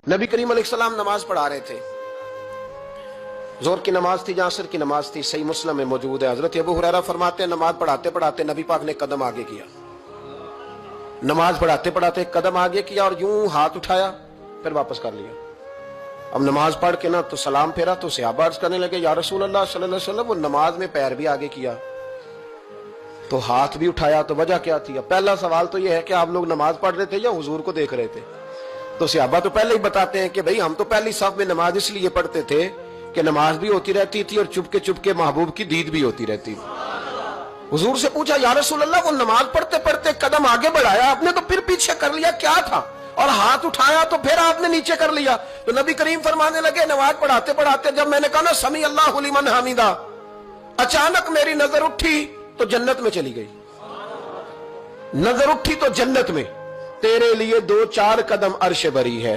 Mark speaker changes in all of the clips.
Speaker 1: नबी करीम अलैहिस्सलाम नमाज पढ़ा रहे थे, जोर की नमाज थी या असर की नमाज थी, सही मुस्लिम में मौजूद है। हजरत अबू हुरैरा फरमाते हैं नमाज पढ़ाते पढ़ाते नबी पाक ने कदम आगे किया, नमाज पढ़ाते पढ़ाते कदम आगे किया और यूं हाथ उठाया फिर वापस कर लिया। अब नमाज पढ़ के ना तो सलाम फेरा तो सहाबा अर्ज करने लगे या रसूल अल्लाह सल्लल्लाहु अलैहि वसल्लम, वो नमाज में पैर भी आगे किया तो हाथ भी उठाया, तो वजह क्या थी? अब पहला सवाल तो यह है कि आप लोग नमाज पढ़ रहे थे या हुजूर को देख रहे थे? तो सहाबा तो पहले ही बताते हैं कि भाई हम तो पहली साफ में नमाज इसलिए पढ़ते थे कि नमाज भी होती रहती थी और चुपके चुपके महबूब की दीद भी होती रहती थी। हुजूर से पूछा या रसूल अल्लाह, वो नमाज पढ़ते पढ़ते कदम आगे बढ़ाया आपने तो फिर पीछे कर लिया, क्या था? और हाथ उठाया तो फिर आपने नीचे कर लिया। तो नबी करीम फरमाने लगे नमाज पढ़ाते पढ़ाते जब मैंने कहा ना समी अल्लाहु लिमन हमीदा, अचानक मेरी नजर उठी तो जन्नत में चली गई। नजर उठी तो जन्नत में, तेरे लिए 2-4 कदम अर्श बरी है।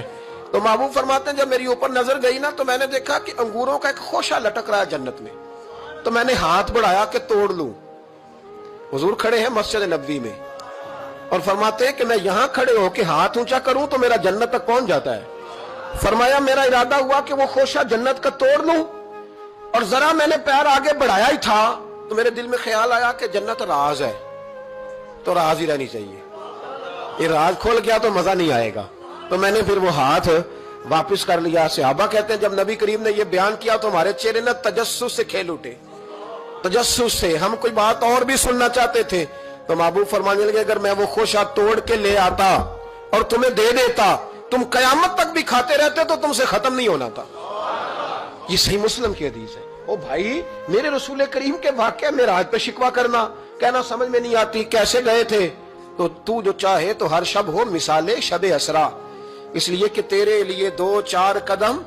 Speaker 1: तो महबूब फरमाते हैं जब मेरी ऊपर नजर गई ना तो मैंने देखा कि अंगूरों का एक खोशा लटक रहा है जन्नत में, तो मैंने हाथ बढ़ाया कि तोड़ लूं। हुजूर खड़े हैं मस्जिद नबवी में और फरमाते हैं कि मैं यहां खड़े होकर हाथ ऊंचा करूं तो मेरा जन्नत तक पहुंच जाता है। फरमाया मेरा इरादा हुआ कि वो खोशा जन्नत का तोड़ लूं और जरा मैंने पैर आगे बढ़ाया ही था तो मेरे दिल में ख्याल आया कि जन्नत राज है तो राज ही रहनी चाहिए, ये राज खोल गया तो मजा नहीं आएगा। तो मैंने फिर वो हाथ वापस कर लिया। सहाबा कहते हैं जब नबी करीम ने ये बयान किया तो हमारे चेहरे न तजस्सुस से खेल उठे, तजस्सुस से। हम कोई बात और भी सुनना चाहते थे तो महबूब फरमाने लगे अगर मैं वो खोशा तोड़ के ले आता और तुम्हें दे देता तुम कयामत तक भी खाते रहते तो तुमसे खत्म नहीं होना था। ये सही मुस्लिम की हदीस है। ओ भाई, मेरे रसूल करीम के वाक़या में राज पे शिकवा करना, कहना समझ में नहीं आती कैसे गए थे। तो तू जो चाहे तो हर शब हो मिसाले शबे असरा, इसलिए कि तेरे लिए 2-4 कदम